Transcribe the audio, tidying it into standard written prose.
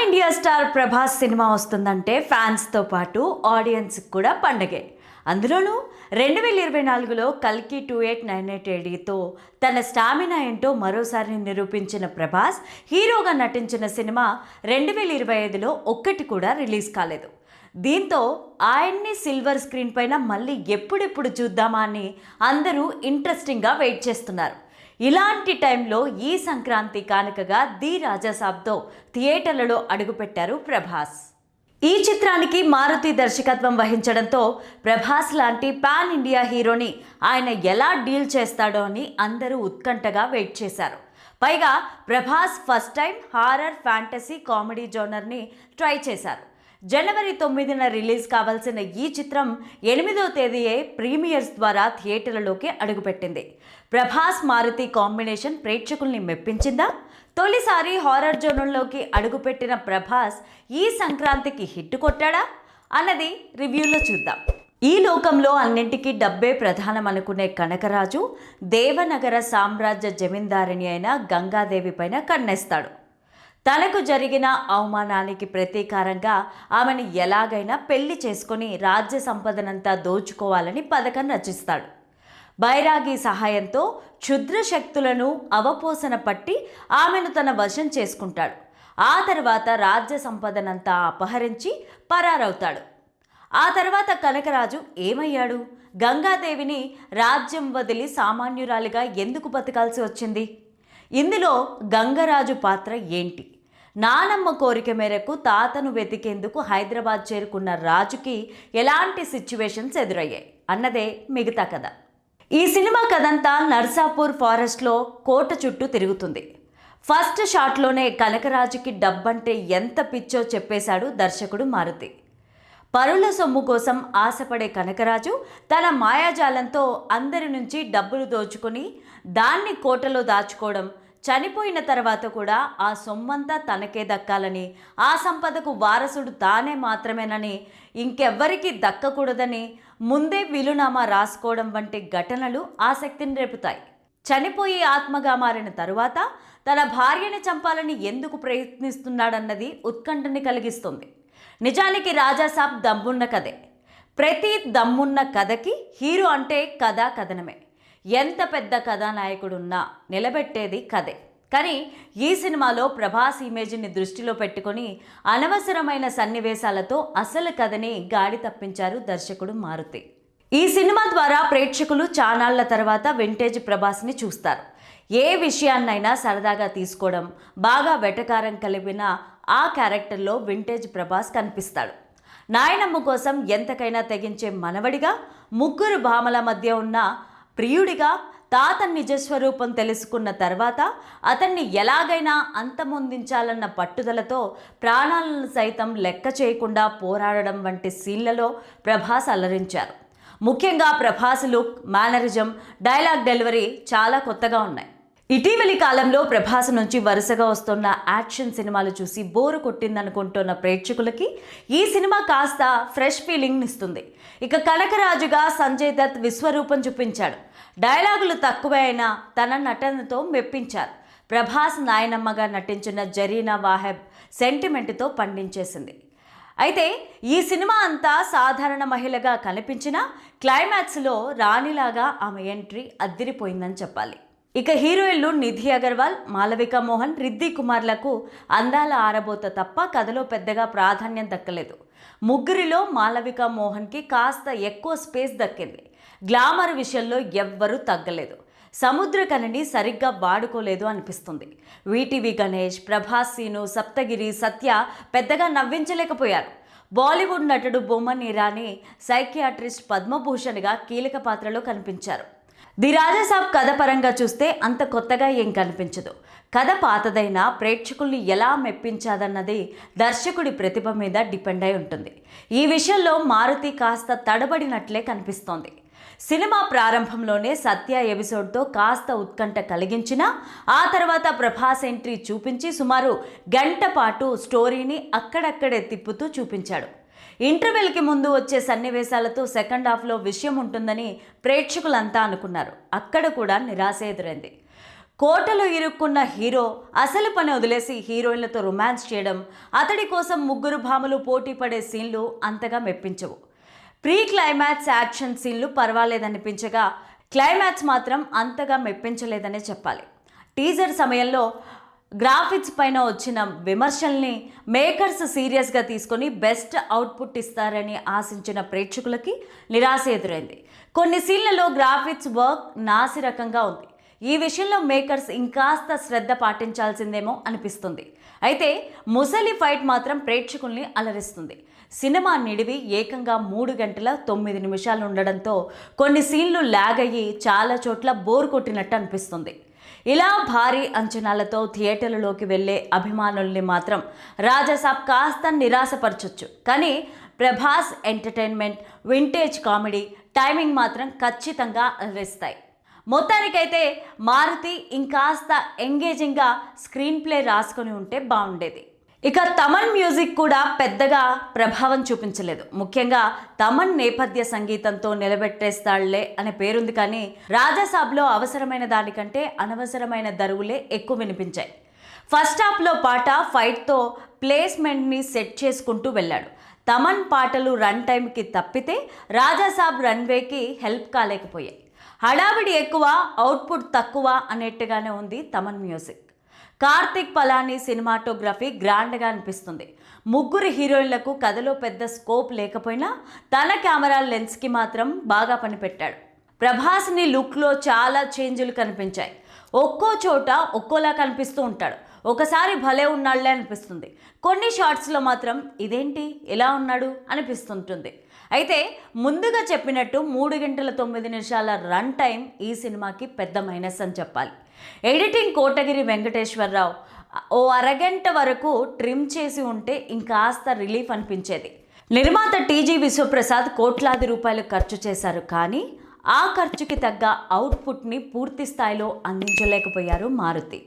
India star Prabhas cinema వస్తుందంటే ఫ్యాన్స్తో పాటు audience కూడా పండగే. అందులోనూ 2024లో కల్కి 2898 ఏడీతో తన స్టామినా ఏంటో మరోసారి నిరూపించిన ప్రభాస్ హీరోగా నటించిన సినిమా 2025లో ఒక్కటి కూడా రిలీజ్ కాలేదు. దీంతో ఆయన్ని సిల్వర్ స్క్రీన్ పైన మళ్ళీ ఎప్పుడెప్పుడు చూద్దామా అని అందరూ ఇంట్రెస్టింగ్గా వెయిట్ చేస్తున్నారు. ఇలాంటి టైంలో ఈ సంక్రాంతి కానుకగా ది రాజాసాబ్తో థియేటర్లలో అడుగుపెట్టారు ప్రభాస్. ఈ చిత్రానికి మారుతి దర్శకత్వం వహించడంతో ప్రభాస్ లాంటి పాన్ ఇండియా హీరోని ఆయన ఎలా డీల్ చేస్తాడో అని అందరూ ఉత్కంఠగా వెయిట్ చేశారు. పైగా Prabhas first time horror, fantasy, comedy జోనర్ని ట్రై చేశారు. జనవరి 9న రిలీజ్ కావాల్సిన ఈ చిత్రం 8వ తేదీయే ప్రీమియర్స్ ద్వారా థియేటర్లలోకి అడుగుపెట్టింది. ప్రభాస్ మారుతి కాంబినేషన్ ప్రేక్షకుల్ని మెప్పించిందా? తొలిసారి హారర్ జోన్లోకి అడుగుపెట్టిన ప్రభాస్ ఈ సంక్రాంతికి హిట్ కొట్టాడా అన్నది రివ్యూలో చూద్దాం. ఈ లోకంలో అన్నింటికీ డబ్బే ప్రధానం అనుకునే కనకరాజు దేవనగర సామ్రాజ్య జమీందారిని అయిన గంగాదేవి పైన కన్నేస్తాడు. తనకు జరిగిన అవమానానికి ప్రతీకారంగా ఆమెను ఎలాగైనా పెళ్లి చేసుకుని రాజ్య సంపదనంతా దోచుకోవాలని పథకం రచిస్తాడు. బైరాగి సహాయంతో క్షుద్ర శక్తులను అవపోసన పట్టి ఆమెను తన వశం చేసుకుంటాడు. ఆ తర్వాత రాజ్య సంపదనంతా అపహరించి పరారవుతాడు. ఆ తర్వాత కనకరాజు ఏమయ్యాడు? గంగాదేవిని రాజ్యం వదిలి సామాన్యురాలిగా ఎందుకు బతకాల్సి వచ్చింది? ఇందులో గంగరాజు పాత్ర ఏంటి? నానమ్మ కోరిక మేరకు తాతను వెతికేందుకు హైదరాబాద్ చేరుకున్న రాజుకి ఎలాంటి సిచ్యువేషన్స్ ఎదురయ్యాయి అన్నదే మిగతా కథ. ఈ సినిమా కథంతా నర్సాపూర్ ఫారెస్ట్లో కోట చుట్టూ తిరుగుతుంది. ఫస్ట్ షాట్లోనే కనకరాజుకి డబ్బంటే ఎంత పిచ్చో చెప్పేశాడు దర్శకుడు మారుతి. పరుల సొమ్ము కోసం ఆశపడే కనకరాజు తన మాయాజాలంతో అందరి నుంచి డబ్బులు దోచుకొని దాన్ని కోటలో దాచుకోవడం, చనిపోయిన తర్వాత కూడా ఆ సొమ్మంతా తనకే దక్కాలని, ఆ సంపదకు వారసుడు తానే మాత్రమేనని, ఇంకెవ్వరికీ దక్కకూడదని ముందే వీలునామా రాసుకోవడం వంటి ఘటనలు ఆసక్తిని రేపుతాయి. చనిపోయి ఆత్మగా మారిన తరువాత తన భార్యని చంపాలని ఎందుకు ప్రయత్నిస్తున్నాడన్నది ఉత్కంఠని కలిగిస్తుంది. నిజానికి రాజాసాబ్ దమ్మున్న కథే. ప్రతి దమ్మున్న కథకి హీరో అంటే కథా కథనమే. ఎంత పెద్ద కథానాయకుడున్నా నిలబెట్టేది కథే. కానీ ఈ సినిమాలో ప్రభాస్ ఇమేజ్ని దృష్టిలో పెట్టుకొని అనవసరమైన సన్నివేశాలతో అసలు కథని గాడి తప్పించారు దర్శకుడు మారుతి. ఈ సినిమా ద్వారా ప్రేక్షకులు చానాళ్ల తర్వాత వింటేజ్ ప్రభాస్ని చూస్తారు. ఏ విషయాన్నైనా సరదాగా తీసుకోవడం, బాగా వెటకారం కలిపిన ఆ క్యారెక్టర్లో వింటేజ్ ప్రభాస్ కనిపిస్తాడు. నాయనమ్మ కోసం ఎంతకైనా తెగించే మనవడిగా, ముగ్గురు భామల మధ్య ఉన్న ప్రియుడిగా, తాత నిజస్వరూపం తెలుసుకున్న తర్వాత అతన్ని ఎలాగైనా అంతమొందించాలన్న పట్టుదలతో ప్రాణాలను సైతం లెక్క చేయకుండా పోరాడడం వంటి సీన్లలో ప్రభాస్ అలరించారు. ముఖ్యంగా Prabhas look, mannerism, dialogue delivery చాలా కొత్తగా ఉన్నాయి. ఇటీవలి కాలంలో ప్రభాస్ నుంచి వరుసగా వస్తున్న యాక్షన్ సినిమాలు చూసి బోరు కొట్టిందనుకుంటున్న ప్రేక్షకులకి ఈ సినిమా కాస్త ఫ్రెష్ ఫీలింగ్ని ఇస్తుంది. ఇక కనకరాజుగా సంజయ్ దత్ విశ్వరూపం చూపించాడు. డైలాగులు తక్కువే అయినా తన నటనతో మెప్పించారు. ప్రభాస్ నాయనమ్మగా నటించిన జరీనా వాహెబ్ సెంటిమెంట్తో పండించేసింది. అయితే ఈ సినిమా అంతా సాధారణ మహిళగా కనిపించిన క్లైమాక్స్లో రాణిలాగా ఆమె ఎంట్రీ అద్దిరిపోయిందని చెప్పాలి. ఇక హీరోయిన్లు నిధి అగర్వాల్, మాలవిక మోహన్, రిద్ది కుమార్లకు అందాల ఆరబోత తప్ప కథలో పెద్దగా ప్రాధాన్యం దక్కలేదు. ముగ్గురిలో మాలవిక మోహన్కి కాస్త ఎక్కువ స్పేస్ దక్కింది. గ్లామర్ విషయంలో ఎవ్వరూ తగ్గలేదు. సముద్రకనిని సరిగ్గా వాడుకోలేదు అనిపిస్తుంది. వీటీవీ గణేష్, ప్రభాస్, సీను, సప్తగిరి, సత్య పెద్దగా నవ్వించలేకపోయారు. బాలీవుడ్ నటుడు బొమ్మన్ ఇరానీ సైకియాట్రిస్ట్ పద్మభూషణ్గా కీలక పాత్రలో కనిపించారు. ది రాజాసాబ్ కథ పరంగా చూస్తే అంత కొత్తగా ఏం కనిపించదు. కథ పాతదైనా ప్రేక్షకుల్ని ఎలా మెప్పించాదన్నది దర్శకుడి ప్రతిభ మీద డిపెండ్ అయి ఉంటుంది. ఈ విషయంలో మారుతి కాస్త తడబడినట్లే కనిపిస్తోంది. సినిమా ప్రారంభంలోనే సత్య ఎపిసోడ్తో కాస్త ఉత్కంఠ కలిగించినా ఆ తర్వాత ప్రభాస్ ఎంట్రీ చూపించి సుమారు గంట పాటు స్టోరీని అక్కడక్కడే తిప్పుతూ చూపించాడు. ఇంటర్వెల్కి ముందు వచ్చే సన్నివేశాలతో సెకండ్ హాఫ్లో విషయం ఉంటుందని ప్రేక్షకులంతా అనుకున్నారు. అక్కడ కూడా నిరాశ ఎదురైంది. కోటలో ఇరుక్కున్న హీరో అసలు పని వదిలేసి హీరోయిన్లతో రొమాన్స్ చేయడం, అతడి కోసం ముగ్గురు భామలు పోటీ పడే సీన్లు అంతగా మెప్పించవు. ప్రీ క్లైమాక్స్ యాక్షన్ సీన్లు పర్వాలేదనిపించగా క్లైమాక్స్ మాత్రం అంతగా మెప్పించలేదనే చెప్పాలి. టీజర్ సమయంలో గ్రాఫిక్స్ పైన వచ్చిన విమర్శల్ని మేకర్స్ సీరియస్గా తీసుకొని బెస్ట్ అవుట్పుట్ ఇస్తారని ఆశించిన ప్రేక్షకులకి నిరాశ ఎదురైంది. కొన్ని సీన్లలో గ్రాఫిక్స్ వర్క్ నాసిరకంగా ఉంది. ఈ విషయంలో మేకర్స్ ఇంకాస్త శ్రద్ధ పాటించాల్సిందేమో అనిపిస్తుంది. అయితే ముసలి ఫైట్ మాత్రం ప్రేక్షకుల్ని అలరిస్తుంది. సినిమా నిడివి ఏకంగా 3 గంటల 9 నిమిషాలు ఉండడంతో కొన్ని సీన్లు లాగ్ అయ్యి చాలా చోట్ల బోర్ కొట్టినట్టు అనిపిస్తుంది. ఇలా భారీ అంచనాలతో థియేటర్లలోకి వెళ్ళే అభిమానుల్ని మాత్రం రాజాసాబ్ కాస్త నిరాశపరచొచ్చు. కానీ Prabhas entertainment, vintage comedy, timing మాత్రం ఖచ్చితంగా అలరిస్తాయి. మొత్తానికైతే మారుతి ఇంకాస్త ఎంగేజింగ్గా స్క్రీన్ ప్లే రాసుకొని ఉంటే బాగుండేది. ఇక తమన్ మ్యూజిక్ కూడా పెద్దగా ప్రభావం చూపించలేదు. ముఖ్యంగా తమన్ నేపథ్య సంగీతంతో నిలబెట్టేస్తాళ్లే అనే పేరుంది, కానీ రాజాసాబ్లో అవసరమైన దానికంటే అనవసరమైన దరువులే ఎక్కువ వినిపించాయి. ఫస్ట్ హాఫ్లో పాట ఫైట్తో ప్లేస్మెంట్ని సెట్ చేసుకుంటూ వెళ్ళాడు. తమన్ పాటలు రన్ టైంకి తప్పితే రాజాసాబ్ రన్వేకి హెల్ప్ కాలేకపోయాయి. హడావిడి ఎక్కువ, అవుట్పుట్ తక్కువ అనేట్టుగానే ఉంది తమన్ మ్యూజిక్. కార్తిక్ పలాని సినిమాటోగ్రఫీ గ్రాండ్గా అనిపిస్తుంది. ముగ్గురు హీరోయిన్లకు కథలో పెద్ద స్కోప్ లేకపోయినా తన కెమెరా లెన్స్కి మాత్రం బాగా పనిపెట్టాడు. ప్రభాస్ని లుక్లో చాలా చేంజ్లు కనిపించాయి. ఒక్కో చోట ఒక్కోలా కనిపిస్తూ ఉంటాడు. ఒకసారి భలే ఉన్నాళ్లే అనిపిస్తుంది. కొన్ని షార్ట్స్లో మాత్రం ఇదేంటి ఎలా ఉన్నాడు అనిపిస్తుంటుంది. అయితే ముందుగా చెప్పినట్టు 3 గంటల 9 నిమిషాల రన్ టైం ఈ సినిమాకి పెద్ద మైనస్ అని చెప్పాలి. ఎడిటింగ్ కోటగిరి వెంకటేశ్వరరావు ఓ అరగంట వరకు ట్రిమ్ చేసి ఉంటే ఇంకాస్త రిలీఫ్ అనిపించేది. నిర్మాత టీజీ విశ్వప్రసాద్ కోట్లాది రూపాయలు ఖర్చు చేశారు, కానీ ఆ ఖర్చుకి తగ్గ అవుట్పుట్ని పూర్తి స్థాయిలో అందించలేకపోయారు మారుతి.